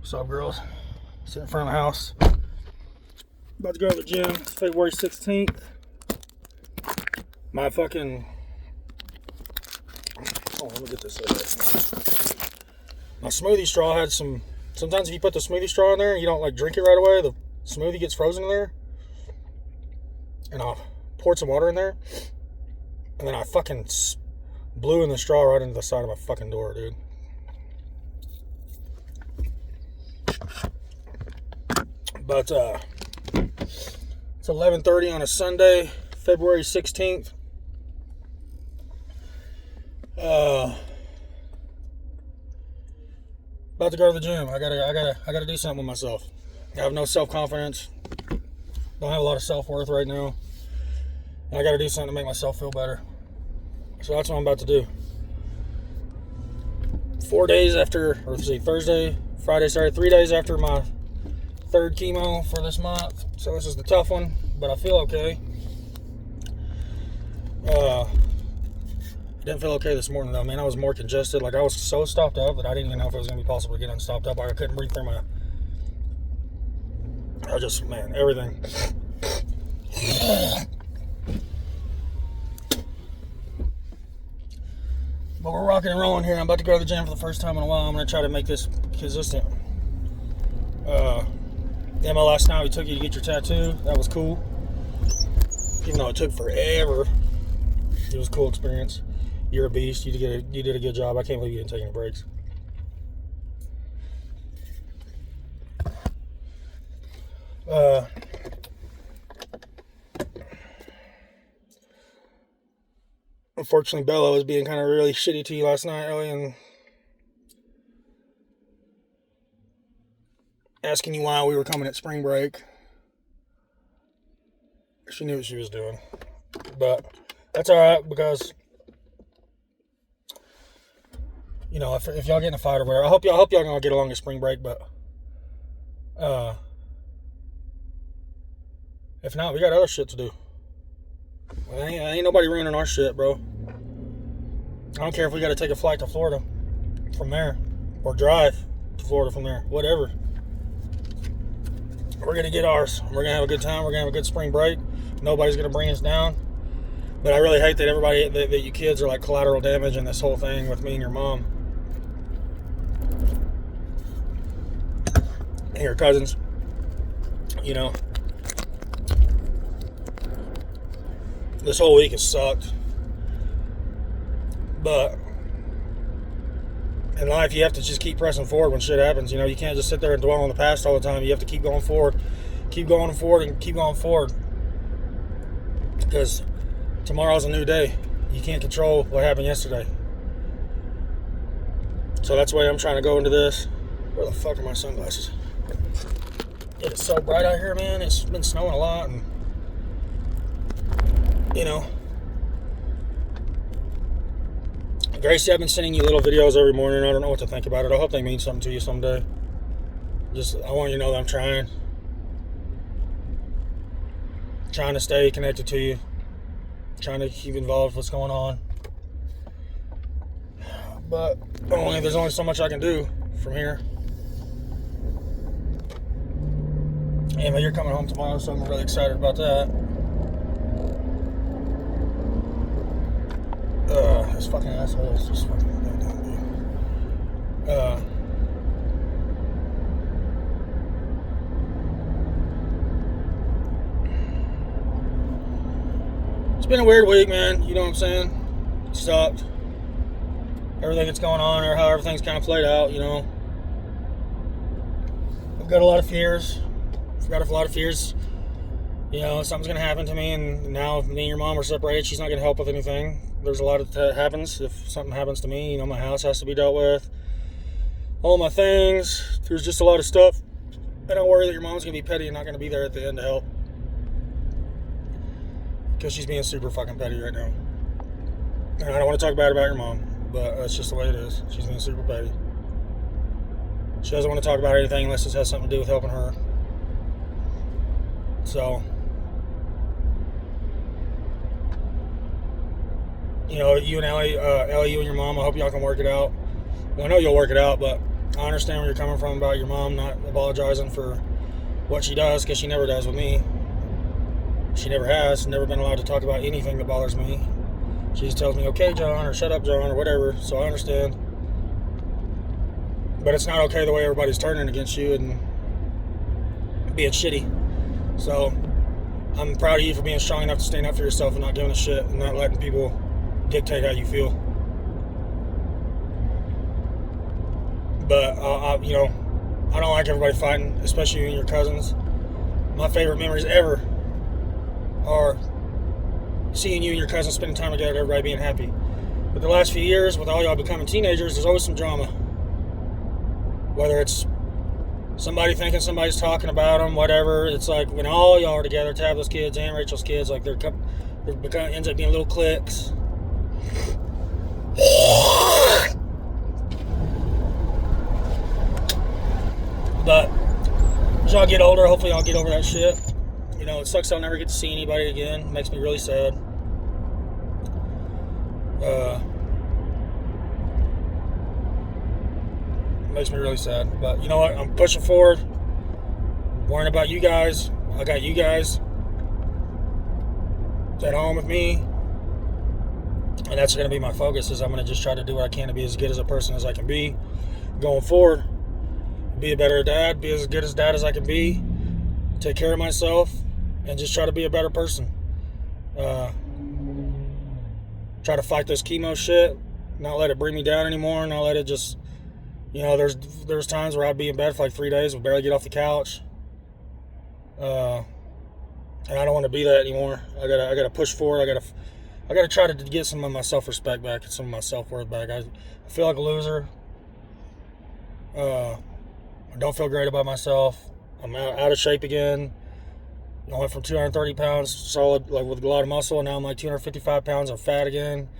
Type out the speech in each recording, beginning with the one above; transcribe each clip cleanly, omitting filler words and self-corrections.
What's up, girls? Sitting in front of the house. About to go to the gym. It's February 16th. My fucking... Oh, let me get this out. My smoothie straw had some... Sometimes if you put the smoothie straw in there and you don't like drink it right away, the smoothie gets frozen in there. And I poured some water in there. And then I fucking blew in the straw right into the side of my fucking door, dude. But it's 11:30 on a Sunday, February 16th. About to go to the gym. I gotta do something with myself. I have no self-confidence. Don't have a lot of self-worth right now. And I gotta do something to make myself feel better. So that's what I'm about to do. 4 days after, or let's see, Thursday, Friday, Saturday, 3 days after my third chemo for this month. So this is the tough one, but I feel okay. I didn't feel okay this morning though, man. I was more congested. Like I was so stopped up that I didn't even know if it was gonna be possible to get unstopped up. Like I couldn't breathe through my... I just, man, everything. But we're rocking and rolling here. I'm about to go to the gym for the first time in a while. I'm gonna try to make this consistent. Yeah, my last time we took you to get your tattoo. That was cool. Even though it took forever, it was a cool experience. You're a beast. You did a good job. I can't believe you didn't take any breaks. Unfortunately, Bella was being kind of really shitty to you last night, Ellie, and asking you why we were coming at spring break. She knew what she was doing. But that's alright, because you know, if y'all get in a fight or whatever, I hope y'all gonna get along to spring break, but if not, we got other shit to do. Well, ain't nobody ruining our shit, bro. I don't care if we gotta take a flight to Florida from there, or drive to Florida from there, whatever. We're gonna get ours. We're gonna have a good time. We're gonna have a good spring break. Nobody's gonna bring us down. But I really hate that everybody, that you kids are like collateral damage in this whole thing with me and your mom and your cousins. You know, this whole week has sucked. But in life, you have to just keep pressing forward when shit happens. You know, you can't just sit there and dwell on the past all the time. You have to keep going forward, and keep going forward. Because tomorrow's a new day. You can't control what happened yesterday. So that's the way I'm trying to go into this. Where the fuck are my sunglasses? It is so bright out here, man. It's been snowing a lot, and you know, Gracie, I've been sending you little videos every morning. I don't know what to think about it. I hope they mean something to you someday. I want you to know that I'm trying to stay connected to you, trying to keep involved with what's going on. But there's only so much I can do from here. Anyway, you're coming home tomorrow, so I'm really excited about that. This fucking asshole is just fucking going down, dude. It's been a weird week, man. You know what I'm saying? It sucked. Everything that's going on, or how everything's kind of played out, you know. I've got a lot of fears. You know, something's going to happen to me, and now if me and your mom are separated, she's not going to help with anything. There's a lot that happens. If something happens to me, you know, my house has to be dealt with. All my things. There's just a lot of stuff. I don't worry that your mom's going to be petty and not going to be there at the end to help. Because she's being super fucking petty right now. And I don't want to talk bad about your mom, but that's just the way it is. She's being super petty. She doesn't want to talk about anything unless it has something to do with helping her. So, you know, you and Ellie, you and your mom, I hope y'all can work it out. Well, I know you'll work it out, but I understand where you're coming from about your mom not apologizing for what she does, because she never does with me. She never has. Never been allowed to talk about anything that bothers me. She just tells me, okay, John, or shut up, John, or whatever. So I understand. But it's not okay the way everybody's turning against you and being shitty. So I'm proud of you for being strong enough to stand up for yourself and not giving a shit and not letting people dictate how you feel. But, I don't like everybody fighting, especially you and your cousins. My favorite memories ever are seeing you and your cousins spending time together, everybody being happy. But the last few years, with all y'all becoming teenagers, there's always some drama. Whether it's somebody thinking somebody's talking about them, whatever. It's like when all y'all are together, Tabitha's kids and Rachel's kids, like ends up being little cliques. But as y'all get older, hopefully y'all get over that shit. It sucks I'll never get to see anybody again. It makes me really sad. It makes me really sad. But you know what? I'm pushing forward. I'm worrying about you guys. I got you guys at home with me. And that's going to be my focus, is I'm going to just try to do what I can to be as good as a person as I can be going forward. Be a better dad, be as good as dad as I can be, take care of myself, and just try to be a better person. Try to fight this chemo shit, not let it bring me down anymore, not let it just, there's times where I'd be in bed for like 3 days, would barely get off the couch. And I don't want to be that anymore. I gotta push forward. I gotta try to get some of my self-respect back and some of my self-worth back. I feel like a loser. I don't feel great about myself. I'm out of shape again. I went from 230 pounds solid, like with a lot of muscle, and now I'm like 255 pounds. I'm fat again.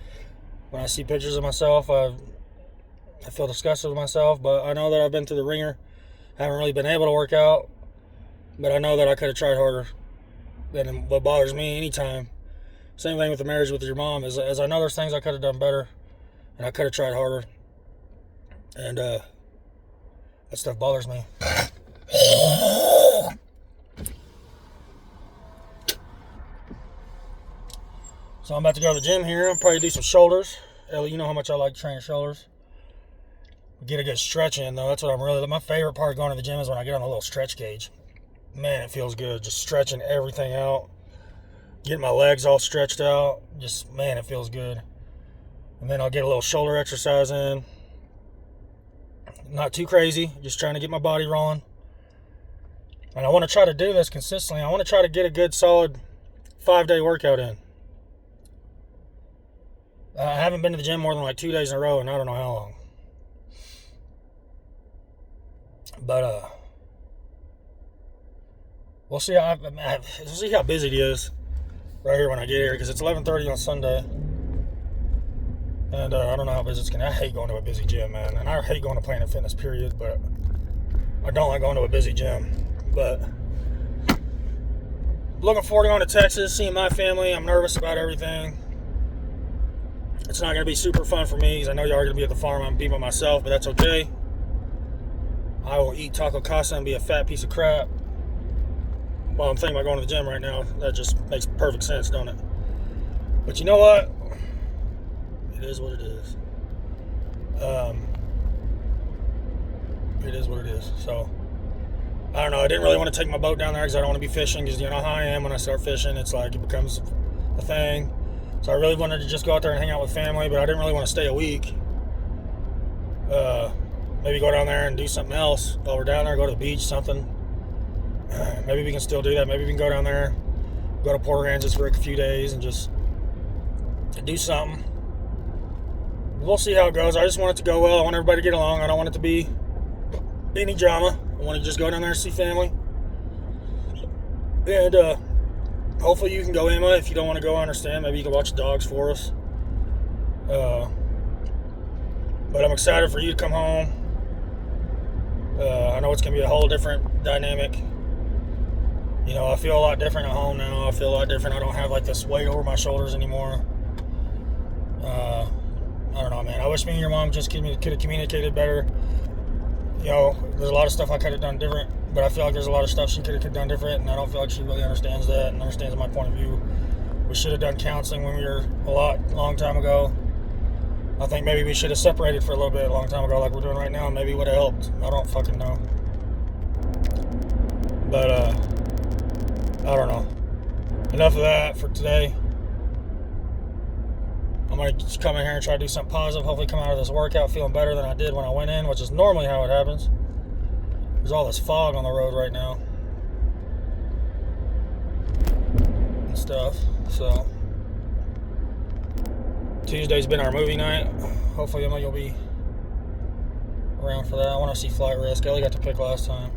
When I see pictures of myself, I feel disgusted with myself. But I know that I've been through the ringer. I haven't really been able to work out, but I know that I could have tried harder. And what bothers me anytime, same thing with the marriage with your mom, is I know there's things I could have done better, and I could have tried harder. And that stuff bothers me. So I'm about to go to the gym here. I'll probably do some shoulders. Ellie, you know how much I like training shoulders. Get a good stretch in, though. That's what my favorite part of going to the gym is when I get on a little stretch cage. Man, it feels good. Just stretching everything out. Getting my legs all stretched out. Man, it feels good. And then I'll get a little shoulder exercise in. Not too crazy, just trying to get my body rolling. And I want to try to do this consistently. I want to try to get a good solid 5-day workout in. I haven't been to the gym more than like 2 days in a row, and I don't know how long. But we'll see how busy it is right here when I get here, because it's 11:30 on Sunday. And I don't know how busy it's going to be. I hate going to a busy gym, man. And I hate going to Planet Fitness, period. But I don't like going to a busy gym. But looking forward to going to Texas, seeing my family. I'm nervous about everything. It's not going to be super fun for me, because I know y'all are going to be at the farm. I'm being by myself, but that's okay. I will eat taco casa and be a fat piece of crap. Well, I'm thinking about going to the gym right now. That just makes perfect sense, don't it? But you know what? It is what it is. It is what it is. So, I don't know. I didn't really want to take my boat down there because I don't want to be fishing, because you know how I am when I start fishing. It's like it becomes a thing. So I really wanted to just go out there and hang out with family, but I didn't really want to stay a week. Maybe go down there and do something else while we're down there. Go to the beach, something. Maybe we can still do that. Maybe we can go down there, go to Port Aransas for a few days and just do something. We'll see how it goes. I just want it to go well. I want everybody to get along. I don't want it to be any drama. I want to just go down there and see family. And hopefully you can go, Emma. If you don't want to go, I understand. Maybe you can watch the dogs for us. But I'm excited for you to come home. I know it's going to be a whole different dynamic. You know, I feel a lot different at home now. I feel a lot different. I don't have like this weight over my shoulders anymore. I don't know, man. I wish me and your mom just could have communicated better. you know, there's a lot of stuff I could have done different, but I feel like there's a lot of stuff she could have done different, and I don't feel like she really understands that and understands my point of view. We should have done counseling when we were long time ago. I think maybe we should have separated for a little bit a long time ago, like we're doing right now, and maybe it would have helped. I don't fucking know. But, I don't know. Enough of that for today. I'm going to come in here and try to do something positive. Hopefully come out of this workout feeling better than I did when I went in, which is normally how it happens. There's all this fog on the road right now. And stuff. So, Tuesday's been our movie night. Hopefully you'll be around for that. I want to see Flight Risk. Ellie got to pick last time.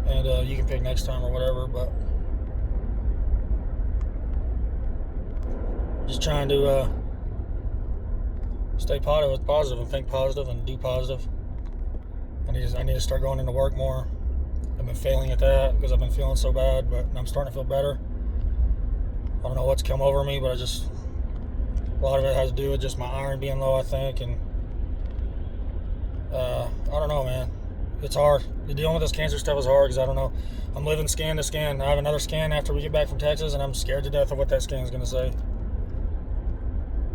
And you can pick next time or whatever, but just trying to stay positive and think positive and do positive. I need to start going into work more. I've been failing at that because I've been feeling so bad, but I'm starting to feel better. I don't know what's come over me, but a lot of it has to do with just my iron being low, I think, and I don't know, man. It's hard. Dealing with this cancer stuff is hard because I don't know. I'm living scan to scan. I have another scan after we get back from Texas, and I'm scared to death of what that scan is going to say.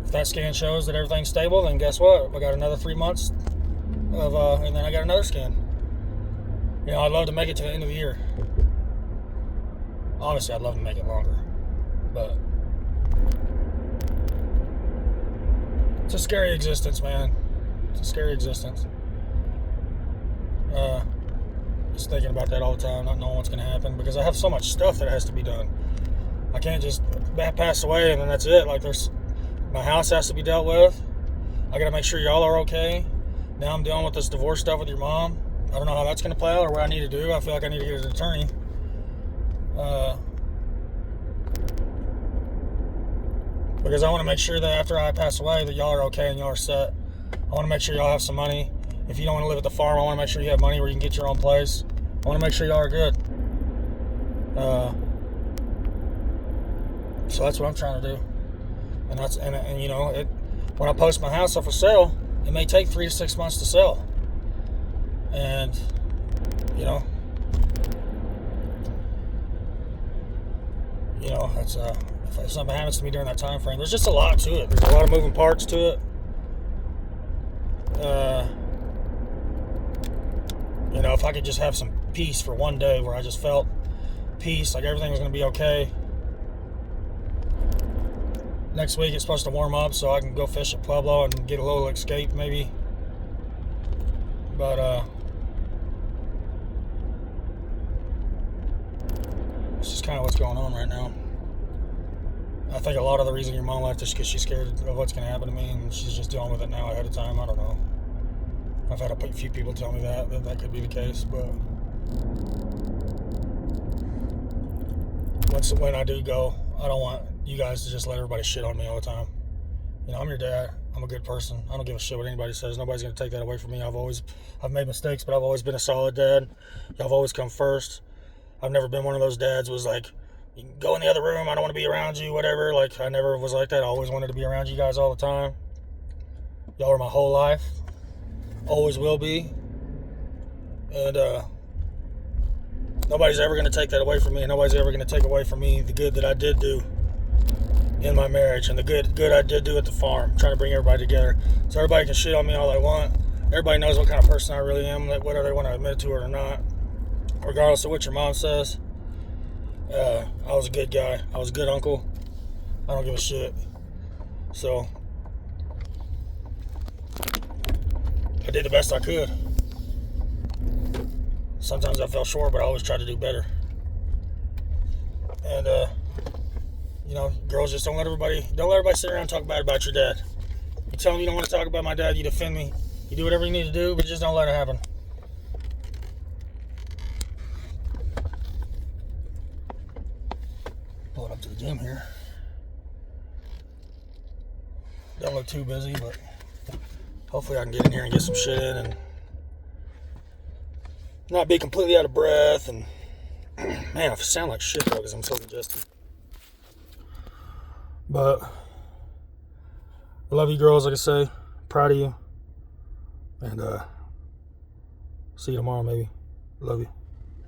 If that scan shows that everything's stable, then guess what? I got another 3 months and then I got another scan. You know, I'd love to make it to the end of the year. Honestly, I'd love to make it longer, but it's a scary existence, man. It's a scary existence. Just thinking about that all the time, not knowing what's going to happen, because I have so much stuff that has to be done. I can't just pass away and then that's it. Like, my house has to be dealt with. I got to make sure y'all are okay. Now I'm dealing with this divorce stuff with your mom. I don't know how that's going to play out or what I need to do. I feel like I need to get an attorney. Because I want to make sure that after I pass away that y'all are okay and y'all are set. I want to make sure y'all have some money. If you don't want to live at the farm, I want to make sure you have money where you can get your own place. I want to make sure y'all are good. So that's what I'm trying to do. And you know, when I post my house up for sale, it may take 3 to 6 months to sell. And, you know, that's if something happens to me during that time frame, there's just a lot to it. There's a lot of moving parts to it. You know, if I could just have some peace for one day where I just felt peace, like everything was going to be okay. Next week it's supposed to warm up so I can go fish at Pueblo and get a little escape maybe. But it's just kind of what's going on right now. I think a lot of the reason your mom left is because she's scared of what's going to happen to me, and she's just dealing with it now ahead of time. I don't know. I've had a few people tell me that could be the case, but when I do go, I don't want you guys to just let everybody shit on me all the time. You know, I'm your dad. I'm a good person. I don't give a shit what anybody says. Nobody's going to take that away from me. I've made mistakes, but I've always been a solid dad. Y'all have always come first. I've never been one of those dads who was like, you can go in the other room, I don't want to be around you, whatever. Like, I never was like that. I always wanted to be around you guys all the time. Y'all were my whole life. Always will be. And nobody's ever going to take that away from me, and nobody's ever going to take away from me the good that I did do in my marriage and the good I did do at the farm, trying to bring everybody together. So everybody can shit on me all they want. Everybody knows what kind of person I really am, whether they want to admit to it or not. Regardless of what your mom says, I was a good guy. I was a good uncle. I don't give a shit. So I did the best I could. Sometimes I fell short, but I always tried to do better. And you know, girls, just don't let everybody sit around and talk bad about your dad. You tell them you don't want to talk about my dad, you defend me. You do whatever you need to do, but just don't let it happen. Pull it up to the gym here. Don't look too busy, but hopefully I can get in here and get some shit in and not be completely out of breath. And man, I sound like shit though because I'm so congested. But I love you girls, like I say. Proud of you. And See you tomorrow, maybe. Love you.